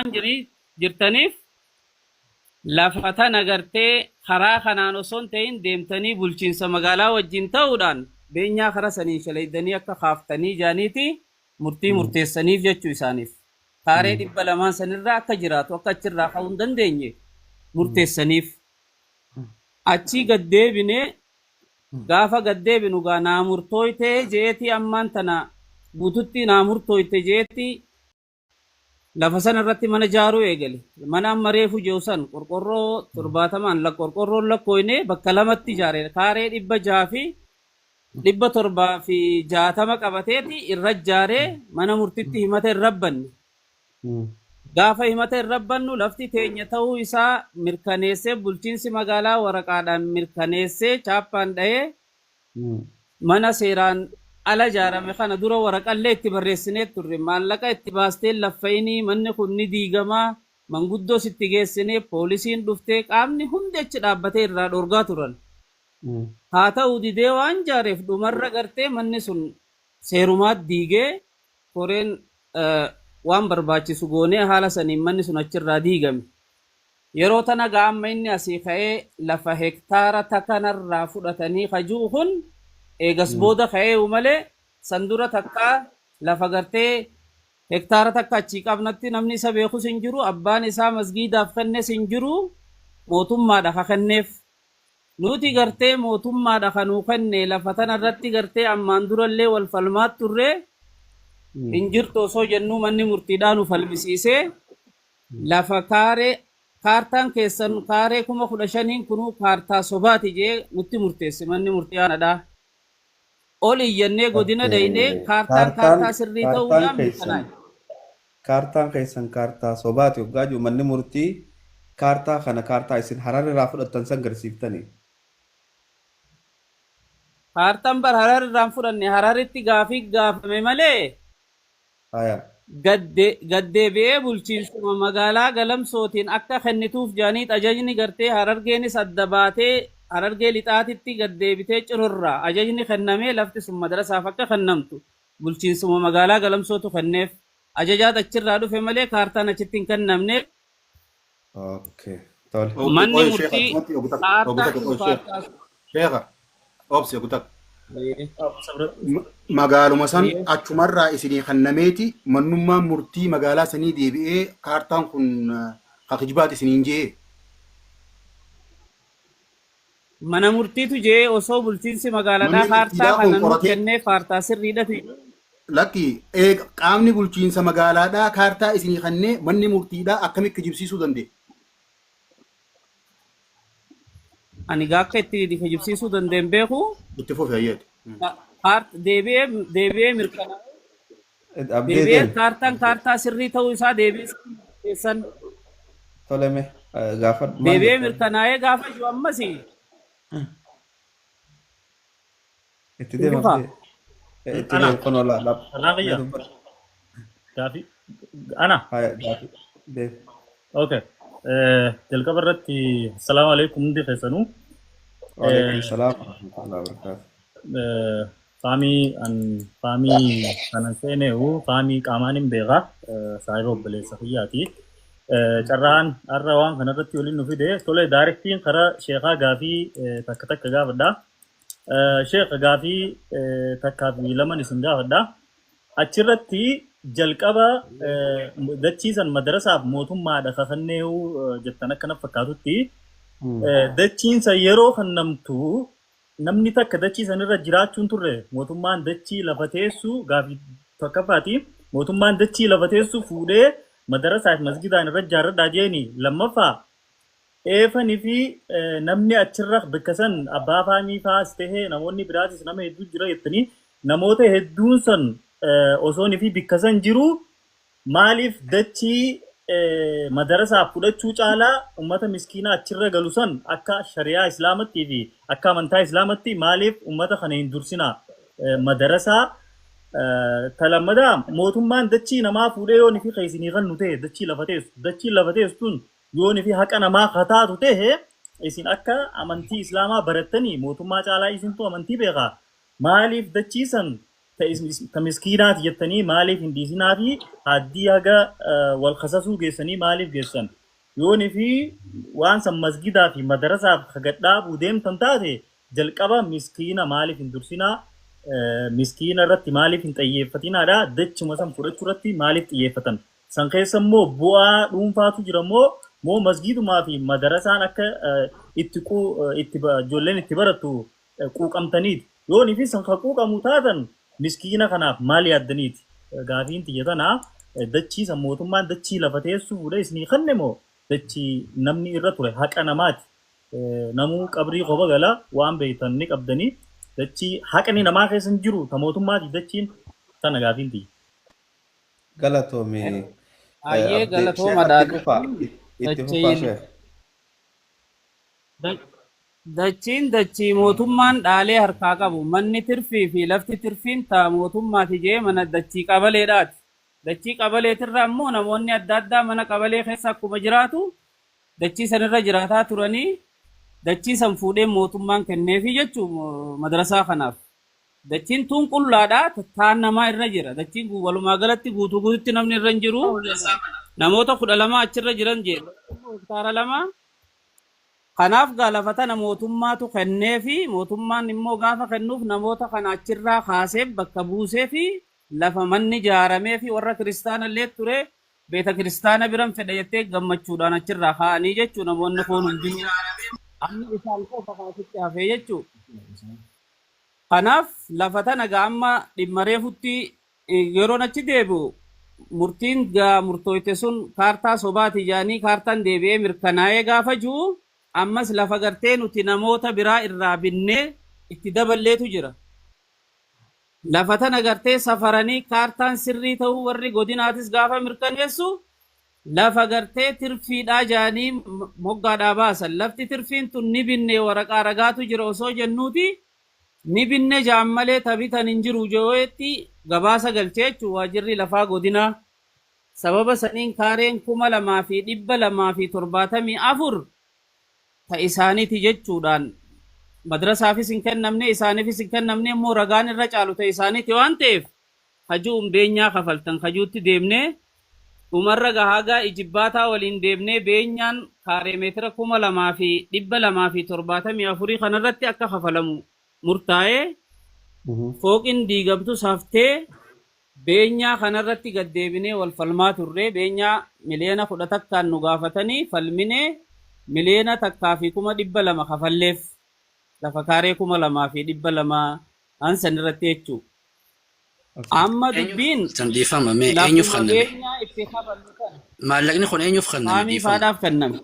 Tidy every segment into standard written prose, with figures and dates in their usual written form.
جري جرتنيف لفتان أجرتي خرا خنان وصون تين ديمتني بولشين سمجالا وجين تودان بينيا خرا سني شلي الدنيا كخافتني جانيتي مرتي سنيف جتشو سانيف خاري دبلمان سنرا كجرات وكجرا خوندن ديني مرتي سنيف أشي قدّي بني غافا قدّي بنو غا نامرتويته جيتي أمان تنا بوتوتي نامرتويته جيتي لفسن الرتي من جارو إيجالي من أمريفو جوسن قرقرو ترباتمان لقرقرو لقويني بكلمت تجاري كاري إبا جافي إبا تربا في جاتمك أبتيتي الرجاري من مرتتي همت الربن غافا همت الربن لفتي تيني تو إسا مركانيسي بلچينسي مغالا ورقادا مركانيسي چاپان دهي من سيران على جارة مخانا دورا ورق اللي اتبرسنت ترى مالك اتباستين لفيني من خوني ديجما من قدو ستيجسني بوليسين دفتك أمني هم دچ دابته راد أورغا تران هاتا ودي ديوان جارف دمر کرتے من سن سيرومات ديجه فورين وان برباچي سگوني حالا سني من سن اچر راديگم يروتنا غام من اسيخه لفا هكتار تكنر رافدتني خجوهن eegas booda ka'ee umalee sandura takka lafa gartee hektaara takka achi qabnatti namni isa beekus hin jiru abbaan isaa masgiidaaf kennes hin jiru mootummaadha ka kenneef nuti gartee mootummaadha kanuu kenne lafa tana irratti gartee ammaan durallee wal falmaat turre hin jirtu osoo jennu manni murtiidhaan nu falmisiisee lafa kaartaan keessan kaaree 15,000 kunuu kaartaa sobaati jee nutti murteesse manni murtiidhaanadha. Oli jennee godina dayne kaartaa sirrii ta'uudhaan mirkanaa'e. Kaartaan keessan kaartaa sobaati yoggaa jiru manni murtii kaartaa kana kaartaa isin Hararraa fudhattan san garsiiftanii. Kaartaan bar Hararraan fudhanne Hararitti gaafii gaafame malee gaddeebi'ee bulchiinsuma magaalaa Galamsootiin akka kennituuf jaaniit ajajni gartee Harargeenis adda baatee Harargee lixaatitti gaddeebitee cirurraa ajajni kennamee lafti sun madarasaaf akka kennamtu bulchiinsuma magaalaa Galamsootu kenneef ajajaat achirraa dhufe malee kaartaan achitti hin kennamne. Manni murtii kaartaa obsi gutak magaaluma san achumarraa isinii kennameeti mannummaan murtii magaalaa sanii deebi'ee kaartaan kun hakijibaat isiniin jee. Mana murtiitu jee osoo bulchiinsi magaalaadhaa kaartaa kana nu kennee kaartaa sirriidhatu. Lakki qaamni bulchiinsa magaalaadhaa kaartaa isinii kennee manni murtiidhaa akkamitti kijibsiisuu danda'e? Ani gaakka itti kijibsiisuu danda'een beeku. Itti fufi ayyaati. Deebi'ee mirkanaa'e. Deebi'ee kaartaa sirrii ta'uu isaa deebi'ee toleme gaafa deebi'ee mirkanaa'ee gaafa jiru ammasii. اتدام قناه لا لا كافي انا هاي ديف اوكي تلك برتي السلام عليكم دي فيسنو وعليكم السلام ورحمه الله وبركاته فامي انا سينو فامي قامانين بيغا سايرو بليسخياتي چران اروان كنرتي ولي نو فيدي توله دايركتين خرا شيخا غافي تك تك غافدا شيخ غافي تكابي لمن سنغافدا اچرتي جلقبا دچيسن مدرسه موتوما دخخنيو جتنا كن فكاتوتي دچين سيرو خنمتو نمني تك دچيسن رجراچون تره موتومان دچي لفتيسو غافي تكفاتي موتومان دچي لفتيسو فوده مدرسة مسجدان رجال داجيني لما فا إيفني في نمني أتشرخ بكسن أبا فامي فاسته نموني براسي نمه هدو جرا يتني نموته هدون سن أصوني في بكسن جرو مالف دتشي مدرسة فولا تشوچالا أمتا مسكينة أتشرخ غلوسن أكا شريعة إسلامتي في أكا منتا إسلامتي مالف أمتا خنين درسنا مدرسة تلمدا موتمان دچي نما فوده يوني في خيسيني غنوته دچي لفتيس تون يوني في حق نما خطاته اسين اكا امنتي اسلاما برتني موتما چالا اسين تو امنتي بيغا مالف دچي سن كمسكينات يتني مالي في ديسنا في هدي هجا والخصصو جسني مالي جسن يوني في وانس مسجدا في مدرسة خجدا بوديم تنتادي جلقبا مسكينة مالي في درسنا مسكينة رتي مالي في تيفتنا را دتش مثلا فرج رتي مالي تيفتن سانكيس مو بوا روم فاتو جرمو مو مسجد ما في مدرسة نك اتكو اتبا جولين اتبارتو كوك أمتنيد يوني في سانكا كوك أموتادن مسكينة خناف مالي الدنيت غافين تيجتنا دتشي سموتمان دتشي لفتيسو وليس نيخنمو دتشي نمني إرتوه حق أنا مات نمو قبري خوبا غلا وان بيتن نك أبدني دتشي حق أني نما خيسن جرو تموتمان دتشين تنا غافين تي galatoome Ayyee abdee galatooma sheekh itti fufaa itti fufaa dachiin sheekh dachiin dachii mootummaan dhaalee harkaa qabu manni tirfii fi lafti tirfiin taa mootummaati jee mana dachii qabaleedhaati. Dachii qabaleetirra ammoo namoonni adda addaa mana qabalee keessa akkuma jiraatu dachii sanirra jiraataa turanii dachii san fuudhee mootummaan kenneefi jechuun madrasaa kanaaf. Dachiin tun qullaadhaa taan namaa irra jira. Dachiin walumaa galatti guutuu guututti namni irra hin jiru. Namoota 12 achirra jiran jee. Hektaara 2. Kanaaf gaalafata mootummaatu kenneefi mootummaan immoo gaafa kennuuf namoota kana achirraa kaasee bakka buusee fi lafa manni ijaaramee fi warra kiristaana illee ture beeta kiristaana biran fedha jettee gammachuudhaan achirraa kaa'anii jechuu namoonni kun hundinuu amma isaan qofa kaasitti hafee jechuu. Kanaaf lafa tana amma dhimma reefutti yeroon achi deebi'u murtiin murtooyte sun kaartaa sobaati jaanii kaartaan deebi'ee mirkanaa'ee gaafa jiru ammas lafa gartee nuti namoota biraa irraa binnee itti daballeetu jira. Lafa tana gartee safaranii kaartaan sirrii ta'uu warri godinaatis gaafa mirkaneessu lafa gartee tirfiidhaa jaanii moggaadhaa baasan lafti tirfiin tun ni binne waraqaa ragaatu jira osoo jennuuti. Ni binne jaan malee tabitan hin jiru jeetti gabaasa galchee jechuun waajirri lafaa godinaa sababa saniin kaareen 2,274 ta isaaniiti jechuudhaan madrasaafis hin kennamne isaaniifis hin kennamne immoo ragaan irra caalu ta isaaniiti waan ta'eef hajuun beenyaa kafaltan hajuutti deemnee dhumarra gahaagaa ijibbaataa waliin deemnee beenyaan kaaree meetira 2,274 kanarratti akka kafalamu. Murtaa'ee fooqin diigamtu saftee beenyaa kanarratti gad deebinee wal falmaa turre beenyaa miliyoona 10 takkaan nu gaafatanii falminee miliyoona takkaa fi 200,000 kafalleef lafa kaaree 2,200 ansan irratti jechuu. Amma dubbiin lafuma beenyaa itti kafallu kana maallaqni kun eenyuuf kenname? faamii faadhaaf kenname.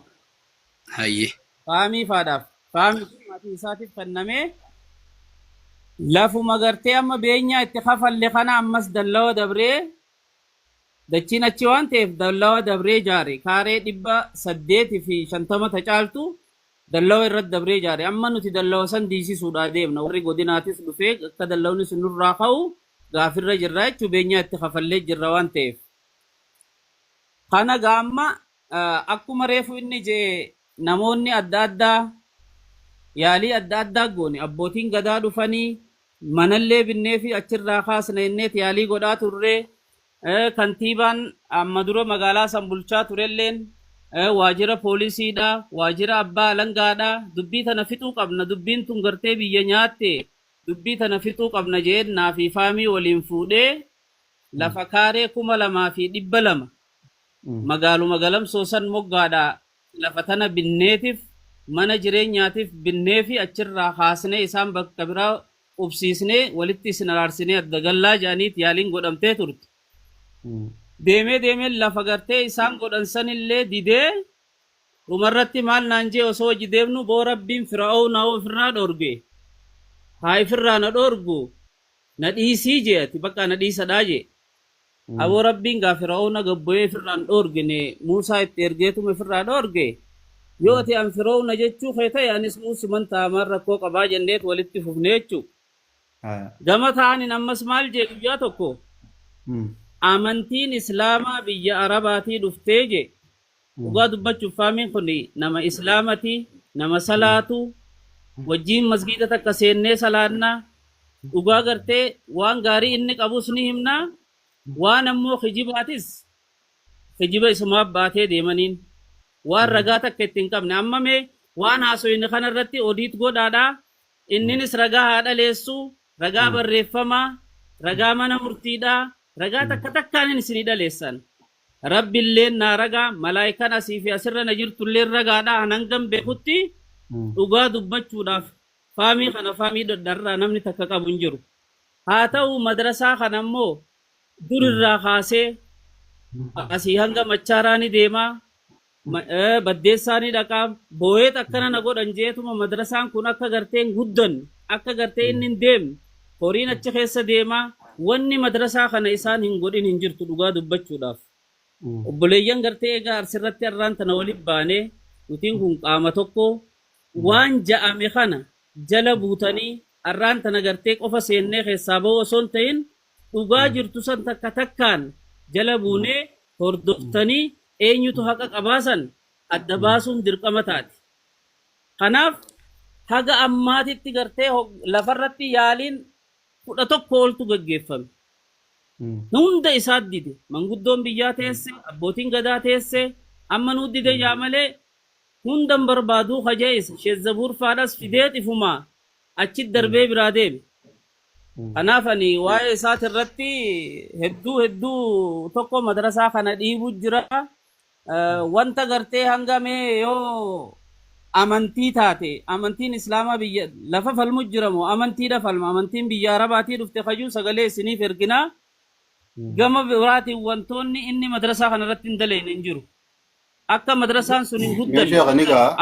Hayyee. Faamii faadhaaf faamii maatii isaatiif kenname. Lafuma gartee amma beenyaa itti kafalle kana ammas dallawa dabree dachiin achi waan ta'eef dallawa dabree jaare kaaree 850 ta caaltu dallawa irratti dabree jaare amma nuti dallawa san diisisuudhaa deemna warri godinaatis dhufee akka dallawni sun nurraa ka'u gaafirra jirra jechuu beenyaa itti kafallee jirra waan ta'eef. Kana gaamma akkuma reefu inni jee namoonni adda addaa yaalii adda addaa goone abbootiin gadaa dhufanii manallee binnee fi achirraa kaasna inneet yaalii godhaa turre kantiibaan amma dura magaalaa san bulchaa turelleen waajira poolisiidha waajira abbaa alangaadha dubbii tana fixuu qabna dubbiin tun gartee biyya nyaatte dubbii tana fixuu qabna jeennaa fi faamii waliin fuudhee lafa kaaree 2,200 magaaluma galamsoo san moggaadha lafa tana binneetiif mana jireenyaatiif binnee fi achirraa kaasnee isaan bakka biraa qubsiisnee walitti isin araarsinee adda gallaa jaaniit yaaliin godhamtee turte. Deemee lafa gartee isaan godhan sanillee didee dhumarratti maal naan jee osoo hojii deemnu boo rabbiin Fir'aawnaa ofirraa dhoorge haa ifirraa na dhoorgu na dhiisii jeeti bakka na dhiisadhaa jee. Aboo rabbiin gaa Fir'aawna gabboyee ifirraan dhoorgine Muusaa itti ergeetuma ifirraa dhoorge. Yoo ati an Fir'aawna jechuu kee ta'e anis muusuman taamaan rakkoo qabaa jenneet walitti fufne jechuu. Gama ta'anin ammas maal jee guyyaa tokko amantiin islaamaa biyya arabaatii dhuftee jee dhugaa dubbachuuf faamiin kun nama islaamati nama salaatu wajjiin masgiida takka seennee salaannaa dhugaa gartee waan gaarii inni qabus ni himna waan ammoo kijibaatis kijiba isumaaf baatee deemaniin waan ragaa takka ittiin qabne amma mee waan haasoyne kanarratti odiit godhaadha inninis ragaa haadha leessu ragaa barreeffamaa ragaa mana murtiidha ragaa takka takkaan isinii dhaleessan rabbiilleen naa ragaa malaayikaan asii fi asirra na jirtulleen ragaadha hanangam beekutti dhugaa dubbachuudhaaf faamii kana faamii doddarraa namni takka qabu hin jiru haa ta'u madrasaa kana ammoo durirraa kaasee asii hanga machaaraani deemaa baddeessaanii dhaqaa boo'eet akkana na godhan jeetuma madrasaan kun akka garteen guddan akka gartee inni hin deemne horiin achi keessa deemaa wanni madrasaa kana isaan hin godhin hin jirtu dhugaa dubbachuudhaaf obboleeyyan gartee egaa arsirratti har'aan tana waliin baanee nutiin kun qaama tokko waan ja'ame kana jala buutanii har'aan tana gartee qofa seennee keessaa ba'u osoo hin ta'in dhugaa jirtu san takka takkaan jala buunee hordoftanii eenyutu haqa qabaasan adda baasuun dirqama taati. Kanaaf haga ammaatitti gartee lafarratti yaaliin 11 oltu gaggeeffame. Hunda isaa dide manguddoon biyyaa teesse abbootiin gadaa teesse amma nu dide yaa malee hundan barbaaduu kajeessa sheezzabuur faadhas fidee ifumaa achi darbee biraa deeme. Kanaaf ani waa'ee isaati irratti hedduu tokko madrasaa kana dhiibu jira. Wanta gartee hangamee yoo amantii taate amantiin islaamaa biyya lafa falmu jiramoo amantiidha falma amantiin biyya arabaatii dhufte kayyuu sagalee isiniif erginaa gama biraatiin wantoonni inni madrasaa kana irratti hin daleen hin jiru akka madrasaan sun hin guddan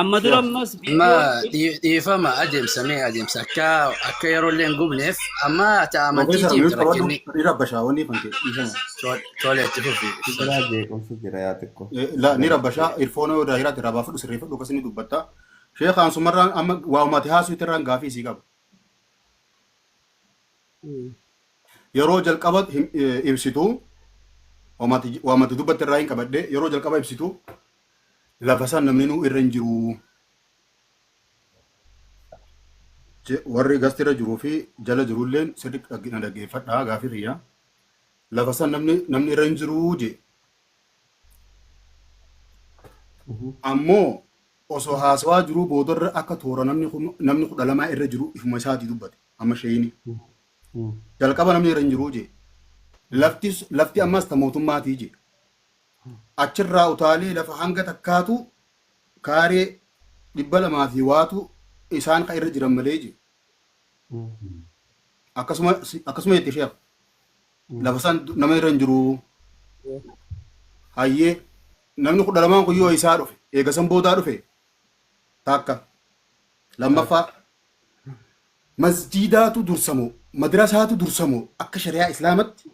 amma dura ammas ما ديفما أدم سمي أدم سكا أكا يرولين قبنف أما تأمنتي Professor, تيم mute qabadhu. تركني Ni rabbashaa wanni fanke. تولي تفوفي Biraa jeequmsi jira yaa xiqqoo. La ni rabbashaa irfoona yoo daahiraatti irraa baafadhu sirreeffadhu akkasii ni dubbatta. Sheekhaan sumarraan amma waa'umati haasuu irraan gaafii isii qaba. Yeroo jalqaba ibsitu waamati dubbatti irraa hin qabadde yeroo jalqaba ibsitu lafa san namni nu irra hin jiru. Warri gasti irra jiruu fi jala jirulleen sirri dhaggeeffadhaa gaafii riyyaa. Lafa san namni irra hin jiru je. Ammoo osoo haasawaa jiruu boodarra akka toora namni 12 irra jiru ifuma isaatii dubbate amma sheeyini. Jalqaba namni irra hin jiru je. Lafti ammas ta mootummaatii je. Achirraa utaalee lafa hanga takkaatu kaaree 200 fi waatu isaan ka irra jiran malee je. Akkasuma jettee sheekh. Lafa san nama irra hin jiru. Hayyee namni 12 kun yoo isaa dhufe eega san boodaa dhufe takka lammaffaa masjiidaatu dursamoo madrasaatu dursamoo akka shari'aa islaamatti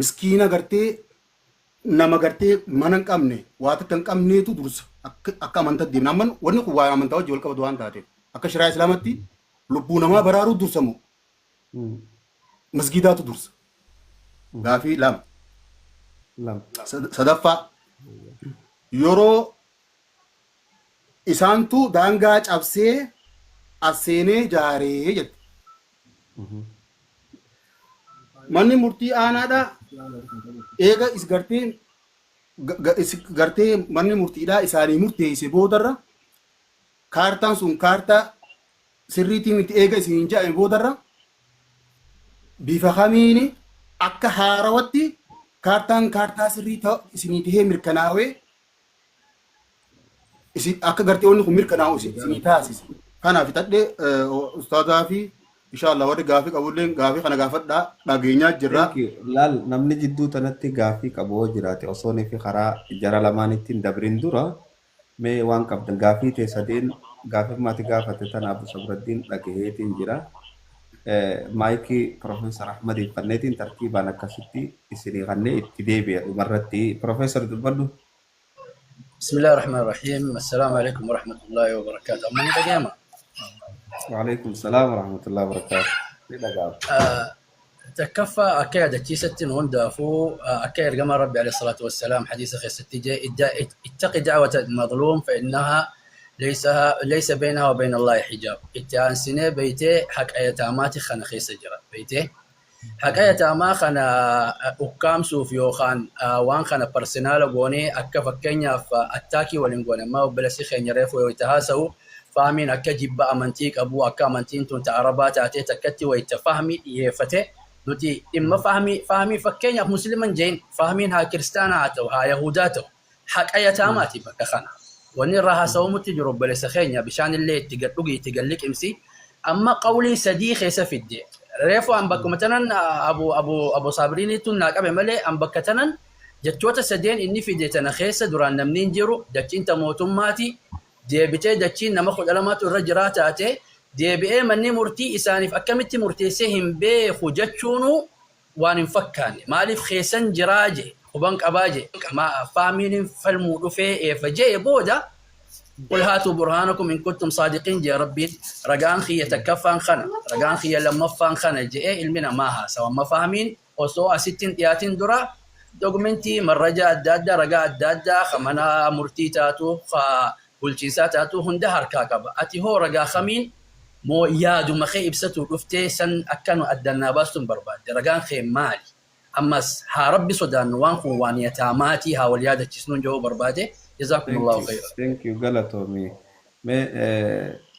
miskiina gartee nama gartee mana hin qabne waa takka hin qabneetu dursa akka amantaa deemna amman wanni kun waa amantaa wajji wal qabatu waan taateef akka shari'aa islaamatti lubbuu namaa baraaruu dursamoo masjiidaatu dursa gaafii lama sadaffaa yeroo isaantu daangaa cabsee asseenee jaaree jette. Manni murtii aanaadha. Eega gartee manni murtiidhaa isaanii murteesse boodarra kaartaan sun kaartaa sirriitii miti eega isin jedhame boodarra bifa kamiini akka haarawatti kaartaan kaartaa sirrii isinii tahee mirkanaawee akka gartee wanni kun mirkanaa'u isinii taasise. Kanaaf fixadhee ustaadaa fi inshallah warri gaafii qabulleen gaafii kana gaafadhaa dhageenyaa jirra. Laal namni jidduu tanatti gaafii qabu jiraate osoo fi karaa jara lamaanitti hin dabrin dura mee waan qabdan gaafii teessadeen gaafii maati gaafate tanaaf sabraddiin dhageetiin jira. Maayikii Profeesar Ahmad Fanneetiin tartiibaan akkasitti isinii kannee itti deebi'a dhumarratti Profeesar dubbadhu. بسم الله الرحمن الرحيم السلام عليكم ورحمة الله وبركاته أمني بقيامة وعليكم السلام ورحمة الله وبركاته. تكفى أكاد تيست هوندا فو أكاد قام ربي عليه الصلاة والسلام حديث خير ستي اتق دعوة المظلوم فإنها ليس بينها وبين الله حجاب. إتان سنة بيتي حق أيتاماتي خنا خيس جرا بيتي حق أيتاما خنا أقام سوفي وخان وان خنا برسنال غوني أكا فكينيا فأتاكي ولنغوني ما وبلسي خين يريفو ويتهاسو فاهمين أكا جيبا أمانتيك أبو أكا أمانتين تون تعربات أتي تكتي ويتفهمي يفتي نتي إما فهمي فكينيا مسلما جين فاهمين ها كريستاناتو ها يهوداتو حق أيتاماتي بكا خنا وني راها سومو تجرب بلسخينيا بشان اللي تقلق امسي اما قولي صديق سفدي ريفو ام بك مثلا ابو صابريني تنا قبل ملي ام بكتنن جتوتا سدين اني في ديتنا خيسه دران نمنين جيرو دچين تموتم ماتي دي بيتي دچين نمخ علامات الرجرات اتي دي بي مني مرتي اساني فكمت مرتي سهم بي خجچونو وان فكاني مالف خيسن جراجي وبنك أباجي ما فاهمين فالمودو في فجاء بودا قل هاتوا برهانكم إن كنتم صادقين يا ربي رجان خي يتكفان خنا رجان خي لما فان خنا جاء المنا ماها سواء ما فاهمين وسواء 60 ياتين درا دوغمنتي من رجاء الدادة رجاء الدادة خمنا مرتيتاتو والجنساتاتو هندهر كاكبا أتي هو رجاء خمين مو يادو مخي إبسطو رفتي سن أكانوا أدنا باستم برباد رجان خي مالي أمس ها ربي صدان وانخو وان يتاماتي ها وليادة تسنون جو برباده جزاكم الله خيرا. Thank you Galatomi. Me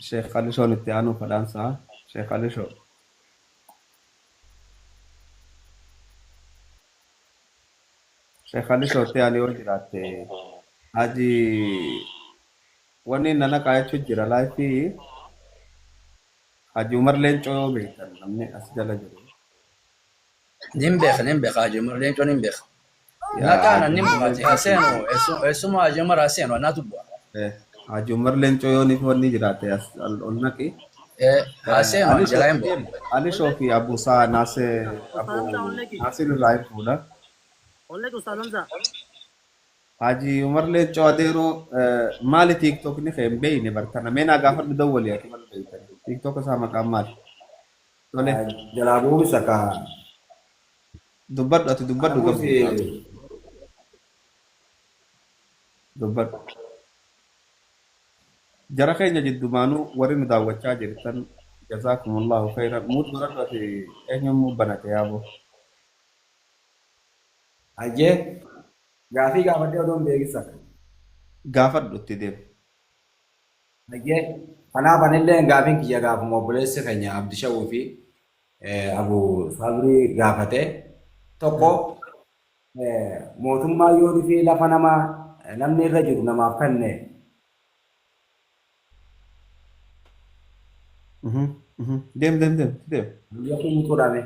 Sheikh Ali Shon itti aanu fadhansa. Sheikh Ali Shon. Sheikh Ali Shon itti aanu yoo jiraatte haji wanni nana kaayachuu jira laayifii haji Umar Leencoo yoo beektan namni as jala jiru. نمبخ هاجي مرلين تو نمبخ لا كان نمبخ حسينو اسمه هاجي مر حسينو انا تبوا Haji Umar Leencoo yoo niif wanni jiraatte as ol naqi. حسينو جلايم بو Ali Shon fi Abu Sa Nasir Raif fuudha. Olle ko salam za. Haji Umar Leencoo adeeroo maali TikTok ni keen beeyne bartana meenaa gaafa dawwali ati mal beeytan TikTok isaa maqaan maali? Tole Jalabuu saka dubbadhu ati dubbadhu dubbadhu. Jara keenya jiddumaanuu warri nu daawwachaa jirtan jazaakumullahu khayran muut godhadhu ati eenyummoo banate yaaboo. ajee gaafii gaafadhee odoon beeksisa. Gaafadhu itti deemu. Ajee kanaaf anillee gaafiin kiyya gaafuma obboleessi keenya Abdishawuu fi Abu Sabrii gaafate tokko mootummaa yoo fi lafa namni irra jiru namaaf kenne Deem. biyya kun tuudhame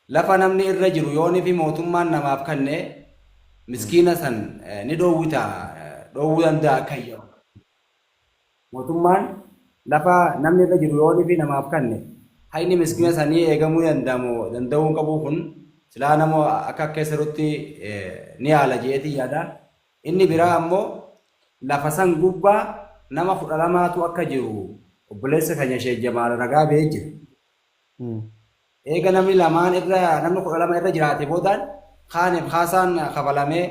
lafa namni irra jiru yoo fi mootummaan namaaf kenne miskiina san ni dhoowwita dhoowwuu danda'a kayyo mootummaan lafa namni irra jiru yoo fi namaaf kenne hayni miskiina sanii eegamuu danda'uu qabu kun silaa namoo akka keessatti ni haala jeetii yaada inni biraa ammoo lafa san gubbaa nama 12tu akka jiru obboleessa keenya Sheekh Jamaal ragaa ba'ee jira. Eega namni 12 irra jiraate boodaan kaasaan kafalamee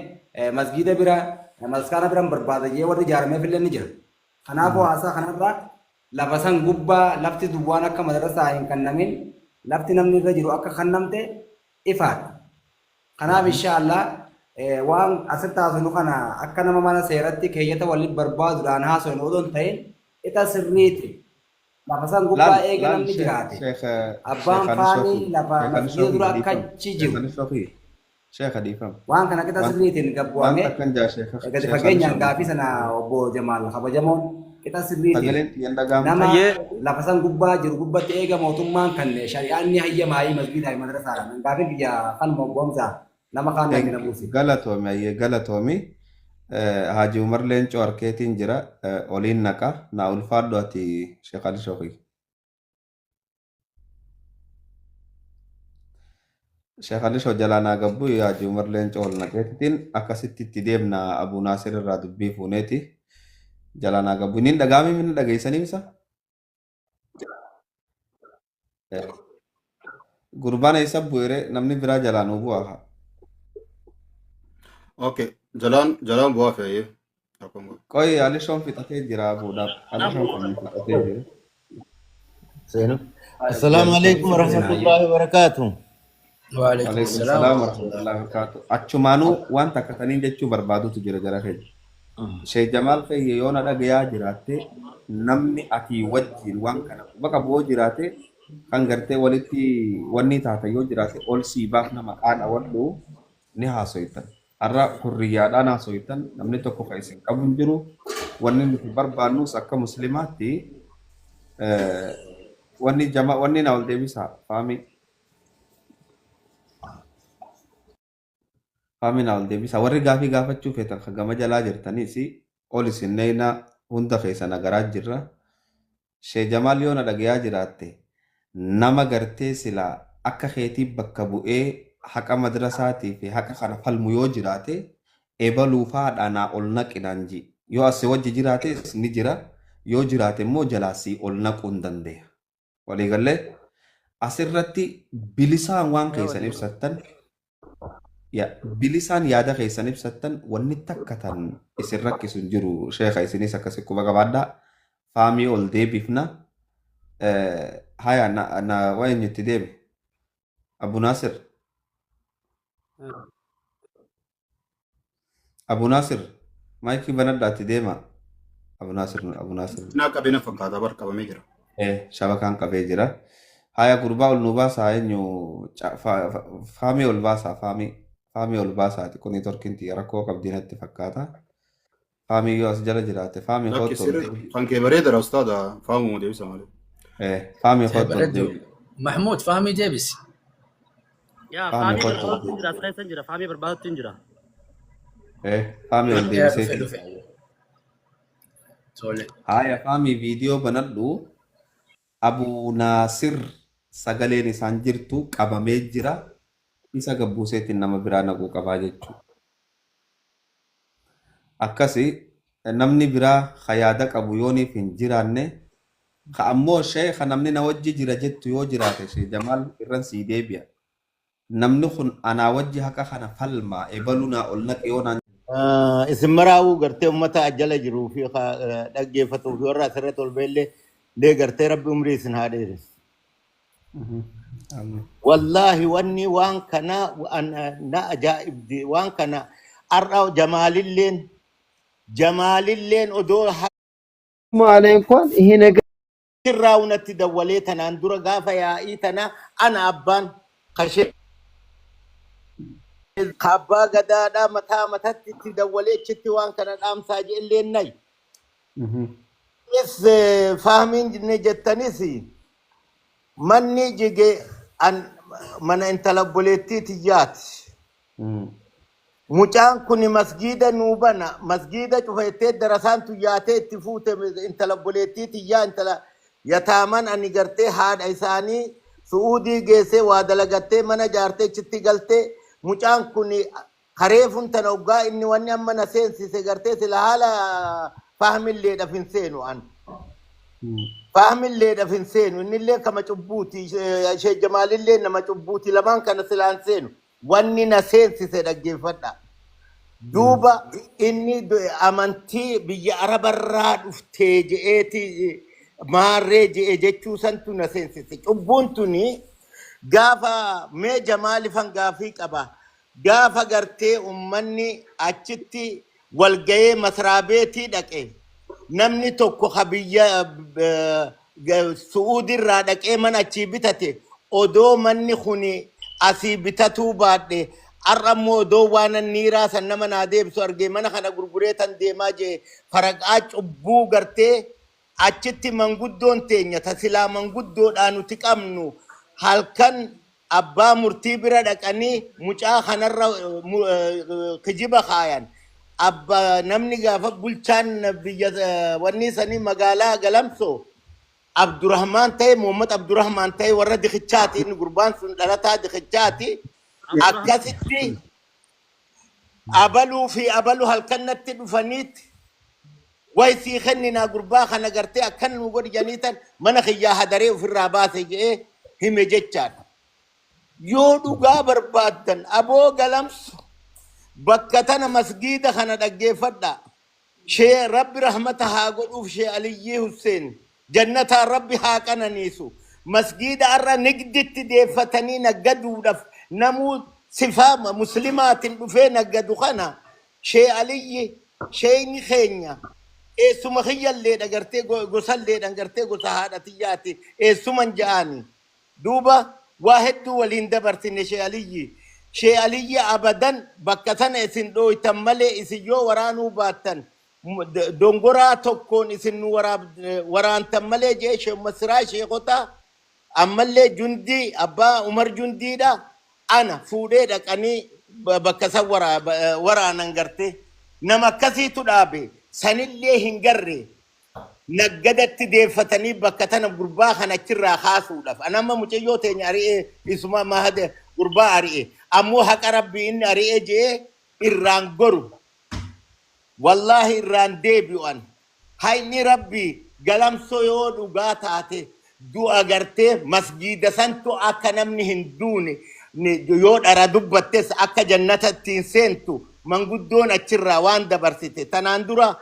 masgiida bira maskaana biraan barbaada jee warri ijaaramee fillee ni jira. Kanaafuu haasaa kanarraa lafa san gubbaa lafti duwwaan akka madrasaa hin kannamin lafti namni irra jiru akka kannamte ifaadha. Kanaaf inshaallah waan asitti haasofnu kana akka nama mana seeratti keeyyata waliin barbaaduudhaan haasofnu odoon ta'in ita sirriiti. Lafa san gubbaa eega namni jiraate. Abbaan faanii lafa masgiida dura akka achi jiru. Sheekh Adiifam. Waan kana kita sirriitiin gabbu'ame gadi fageenyaan gaafii sana obbo Jamaal kabajamoon kita sirriitiin nama lafa san gubbaa jiru gubbatti eega mootummaan kan shari'aan ni hayyamaayii masgiida madrasaadhaan gaafii biyya kanuma obbo Hamzaa nama kaan namni nabuusi. Galatoomi Haji Umar Leencoo harkeetiin jira oliin naqa naa ulfaadhu ati Sheekh Ali Shooqii. Sheekh Ali Shoo jalaanaa gabbu Haji Umar Leencoo ol naqeetiin akkasitti itti deemna Abu Naasir irraa dubbii fuuneeti jalaanaa gabbu inni dhagaame inni dhageessanii isa gurbaan isa bu'eere namni biraa jalaanuu bu'aa. Okay, jalan buah fe. Koi alishon fitate jira budak. Alishon kami fitate jira. زينب السلام عليكم ورحمة الله وبركاته. وعليكم Alaikum السلام salam ورحمة الله. warahmatullahi wabarakatuh. Achumanu wanta katanin jechu barbadu tu jira jara kay. Sheikh Jamal kay yona dhagaya jirate namni ati wajjin wan kana baka bo jirate kan garte walitti wanni taata yoo jirate ol siibaaf nama qaadha wadhu ni haasoytan. Arra hurriyaadhaan haasoytan namni tokko ka isin qabu hin jiru wanni nuti barbaannus akka muslimaatti wanni na ol deebisa faamina ol deebisa warri gaafii gaafachuu feetan ka gama jalaa jirtaniis ol isinneeyna hunda keessa nagaraa jirra. Sheekh Jamaal yoo na dhagayaa jiraatte nama gartee silaa akka keetii bakka bu'ee haqa madrasaatii fi haqa kana falmu yoo jiraate ebaluu faadhaanaa ol naqinaan ji yoo asii wajji jiraate ni jira yoo jiraate immoo jalaasii ol naquu hin dandeenya. Waliigallee asirratti bilisaan waan keessan ibsattan bilisaan yaada keessan ibsattan wanni takkatan isin rakkisu hin jiru. Sheekha isinis akkasi quba qabaadhaa faamii ol deebifna. Haya na wayin itti deebi Abu Nasir. Abu Nasir maayikii banadhaatti deema. Abu Nasir Naa qabeena fakkaata bar qabamee jira. shabakaan qabee jira. Haya gurbaa ol nu baasaa eenyu faamii ol baasaa faamii ol baasaati kuni torkinti rakkoo qabdiinatti fakkaata. Faamii yoo as jala jiraate faamii Lakki hootoo sirri kan kee bareedara ustaada faamu deebisa malee. faamii hootoo برد محمود فهمي ديبس. يا faamii فامي hootoo برباد تنجرا سلاي تنجرا فامي برباد تنجرا. faamii ol يا deebisee دفع سولي. haya faamii viidiyoo banadhu Abu Nasir sagaleen isaan jirtu qabamee jira isa gabbuuseetiin nama biraa naquu qabaa jechuudha. Akkasi namni biraa yaada qabu yooniif hin jiraanne ka ammoo sheekha namni na wajji jira jettu yoo jiraate Sheekh Jamaal irran sii deebi'a. Namni kun anaa wajji haqa kana falmaa ebaluu naa ol naqe yoo naan isin maraa'uu gartee uummata ajjala jiruu fi dhaggeeffatuu fi warra asirratti ol beellee lee gartee rabbi umrii isin haa dheeressu. Wallaahi wanni waan kana na ajaa'ibdi waan kana har'a Jamaalilleen odoo عليكم هنا irraa unatti dawwalee tanaan dura gaafa yaa'ii tana ana abbaan kashee kabbaa gadaadhaa matatti itti dawwalee achitti waan kana dhaamsaa jeelleen nay is fahmiin jinne jettanis manni jige mana intala obboleettii tiyyaati. Mucaan kun masgiida nuu bana masgiida cufattee darasaan tuyyaatee itti fuute intala obboleettii tiyyaa intala yataaman ani gartee haadha isaanii su'uudii geessee waa dalagattee mana jaartee achitti galtee mucaan kun kareefun tana oggaa inni wanni amma na seensise gartee sila haala fahmilleedhaaf hin seenu an. Fahmilleedhaaf hin seenu innillee kama cubbuuti Sheekh Jamaalillee nama cubbuuti lamaan kana silaan seenu wanni na seensise dhaggeeffadha. Duuba inni amantii biyya Arabarraa dhuftee je'eeti maarree je'e jechuu santu na seensise. Cubbuun tuni gaafa mee Jamaalifan gaafii qaba. Gaafa gartee ummanni achitti walgayee masraabeetii dhaqe namni tokko biyya Su'uudirraa dhaqee mana achii bitate odoo manni kuni asii bitatuu baadhe arrammoo odoo waan niiraa san nama naa deebisu argee mana kana gurguree tan deemaa jee faraqaa cubbuu gartee achitti manguddoon teenya tasilaa manguddoodhaa nuti qabnu halkan abbaa murtii bira dhaqanii mucaa kanarra kijiba kaayan abba namni gaafa bulchaan biyya wanni sanii magaalaa Galamsoo Abdurrahman ta'e Muhammad Abdurrahman ta'e warra dikichaati inni gurbaan sun dhalataa dikichaati akkasitti abaluu fi abalu halkanatti dhufaniiti way sii kenninaa gurbaa kana gartee akkan nu godhi janiitan mana kiyyaa hadaree ofirraa baase jedhee hime jechaadha. Yoo dhugaa barbaaddan aboo Galamso bakka tana masgiida kana dhaggeeffadha. شيء رب رحمتها قلوف شيء علي حسين جنة ربي هاكنا نيسو مسجد أرى نقدت ديفتني نقدو دف نمو صفام مسلمات فين نقدو خنا شيء علي شيء نخينيا إيه سما خيال اللي نقرتي قصال اللي نقرتي قصهارة تياتي إيه سما جاني دوبا واحد دولين دبرتني شيء علي أبدا بكتن إسن دو تملي إسيو ورانو باتن دونغورا توكون إسن وران تملي جيش مسرا شيخوتا أملي جندي أبا عمر جندي دا أنا فودي دك أني بكسا وران نغرتي نما كسي تدابي سنلي هنغري نقدت ديفتني بكتنا غربا خنا كرا خاسو دف انا ما مچيو تي اري اسما ما هده غربا اري امو حق ربي ان اري جي إران غرو والله إران ديبيوان هاي ني ربي قلم سويو دوغاتاتي دو اگرتي مسجد سنتو اكنمني هندوني يود ارا دبتس اك جنة تنسنتو من قدون اتشرا وان دبرتي تناندورا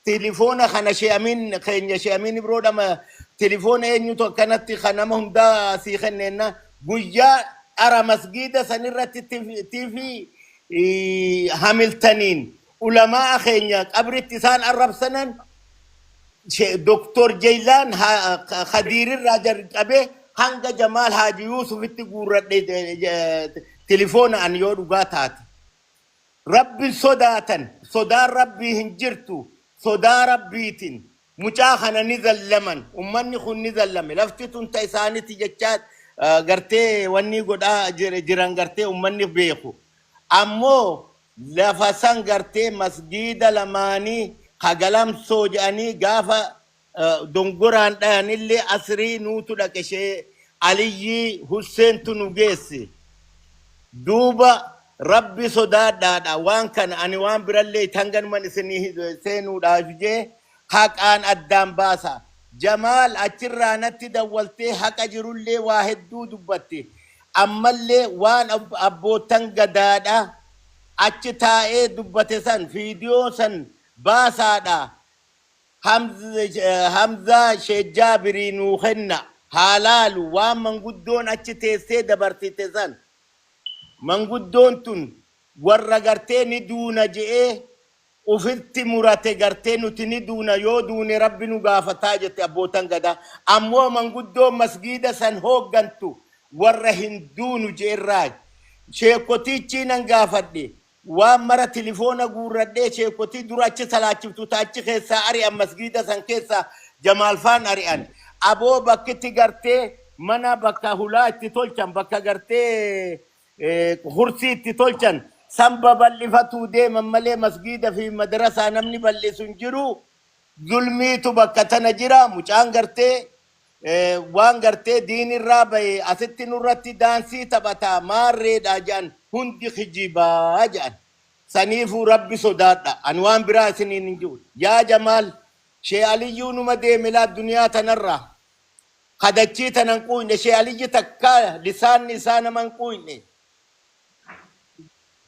تليفون خنا شيامين خنيا شيامين برودا ما تليفون اي تو كانت خنمهم دا سي خننا بويا ارا مسجد سنرت تي في هاملتونين علماء خنيا قبر اتسان عرب سنن دكتور جيلان خدير الراجر ابي هانجا جمال حاجي يوسف تقول تليفون ان يودغاتات ربي صدا ربي هنجرتو صدا ربيتين مجاخنا نزل لمن أمني خن نزل لمن لفتون تيساني تجتشات غرتي واني قدا جيران غرتي أمني بيخو أمو لفسان غرتي مسجد لماني خغلام سوجاني غافا دونغوران داني اللي أسري نوتو لكشي علي حسين تنوغيسي دوبا ربي صداد دادا وان كان اني وان برالي تنغن من سينو داجي حق ان ادام باسا جمال اچرانتي دولتي حق اجرولي واحد دودبتي اما اللي وان ابو تنغدادا اچتاي دبتي سن فيديو سن باسا دا حمزه شجابري نوخنا حلال وان من قدون اچتي سي دبرتي تسن من قدون تن ورّا غرتيني دونا جئه وفلتي مراتي غرتينو تني دونا يو دوني ربي نغافة تاجت أبوتان غدا أمو من قدون مسجد سن هوغانتو ورّا هندونو جئ الراج شيكوتي چينان غافت دي وامرا تليفونا غورت دي شيكوتي دراچ سلاچفتو تاچ خيسا أري أم مسجد سن كيسا جمال فان أري أن أبو بكتي غرتي منا بكا هلا تتولچن بكا غرتي خرسي تتولچن سبب اللي فتو دي مملي مسجد في مدرسة نمني بلي سنجرو ظلمي تبكتنا جرا مچان غرتي وان غرتي دين الرابع أستي نورتي دانسي تبتا مار داجان هندي خجيبا جان سنيفو ربي صدادا أنوان براسني ننجو يا جمال شي علي يونما دي ميلاد دنيا تنرى خدتشي تننقوين شي علي تكا لسان منقوين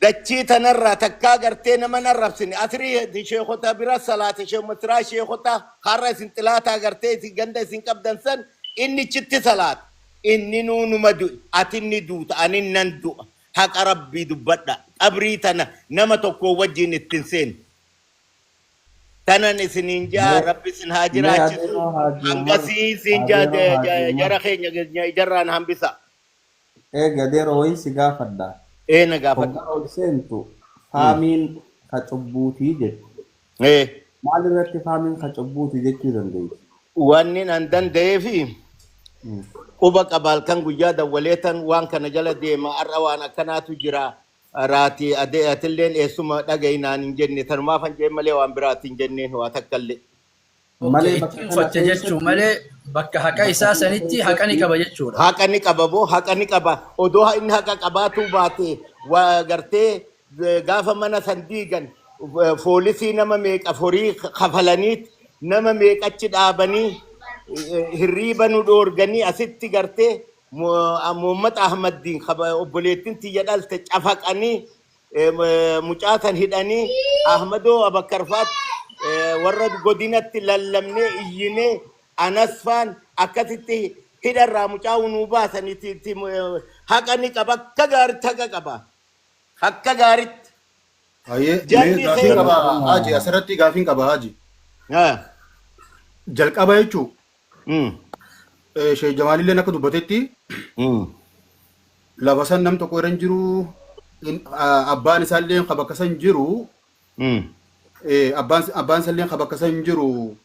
دچي تنرى تكا غرتين من الربسني اثري دي شيخوتا برا صلاه شيخ مترا شيخوتا خرس انطلاتا غرتي سي غند سين قبدن سن اني چت صلاه اني نون مدو اتني دوت اني نندو حق ربي دبدا قبريتنا نمتكو وجين التنسين تنن سنينجا ربي سن هاجرات انغسي سنجا جرخي جران همبسا غدير وي سيغا فدا نغافت وقال سنتو فامين خطبوتي جت مالرت فامين خطبوتي جت دندي وانين اندن ديفي قبا قبال كان غيا دوليتن وان كان جل ديما اروان كناتو جرا راتي ادي اتلين اسما دغينا نجني ترما فنجي ملي وان براتي جنين هو تكل مالي فتجچو مالي بك حقا اساسنتي حقني كبجچو حقني كببو حقني كبا ودو ان حقا كباتو باتي وغرتي غاف من سنديغن فوليسي نما ميك افوري خفلانيت نما ميك اچ دابني هريبن دورغني اسيتي غرتي محمد احمد دين خبا اوبليتين تي يدال تچفقني مچاتن هداني احمدو ابكر فات warra godinatti lallabnee iyyinee anasfaan akkasitti hidharraa mucaa unuu baasanitti haqa ni qaba akka gaaritti haqa qaba akka gaaritti. Ayyee Jalli gaafii seera. qaba Haji asirratti gaafiin qaba Haji. Ah. Jalqaba jechuun Mm. Sheekh Jamaalillee akka dubbatetti Mm. lafa san nam tokko irra hin jiru abbaan isaallee kan bakka san jiru Mm. abbaan isaallee kan bakka san jiru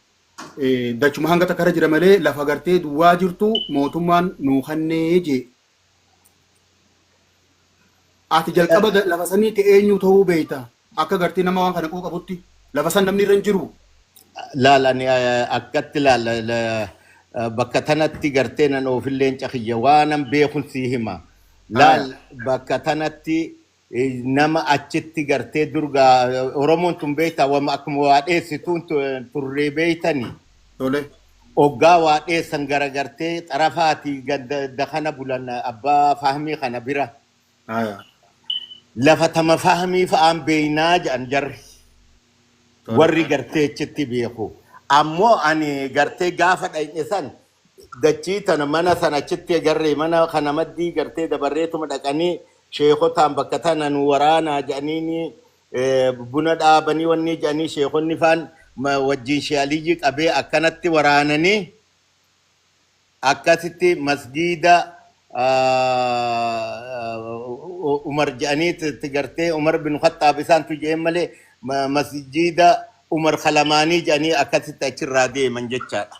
dachuma hanga takka irra jira malee lafa gartee duwwaa jirtu mootummaan nuu kennee jee. Ati jalqaba lafa saniitti eenyu ta'uu beekta akka gartee nama waan kana qabutti lafa san namni irra hin jiru. Laalani akkatti laala bakka tanatti gartee nan oofilleen caqiyya waanan beekun sii hima. Laal bakka tanatti nama achitti gartee durgaa Oromoon tun beektaa wama akkuma waa dheessituun turree beektani. Tole. Oggaa waa dheessan gara gartee xarafaati ganda kana bulan abbaa fahmii kana bira. Lafa tama fahmii fa'aan beeynaa jedhan jarri. Warri gartee achitti beeku. Ammoo ani gartee gaafa dhaqne san dachii tana mana sana achitti agarree mana kana maddii gartee dabarreetuma dhaqanii sheekotaan bakka tana nu waraanaa jedhaniini buna dhaabanii wanni jedhanii sheekonni faan wajjin shaaliyyi qabee akkanatti waraananii akkasitti masgiida Umar jedhanii gartee Umar bin Khattaab isaantu jeen malee masjiida Umar Khalamaanii jedhanii akkasitti achirraa deeman jechaadha.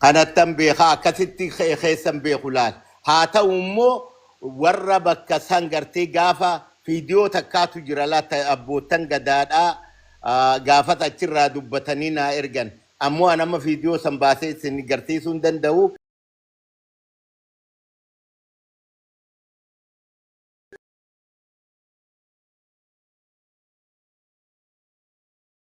Kanattan beekaa akkasitti keessan beeku laal. Haa ta'u immoo warra bakka san gartee gaafa fiidiyoo takkaatu jira laata abboottan gadaadhaa gaafata achirraa dubbatanii naa ergan. Ammoo anama fiidiyoo san baasee isin garsiisuu hin danda'u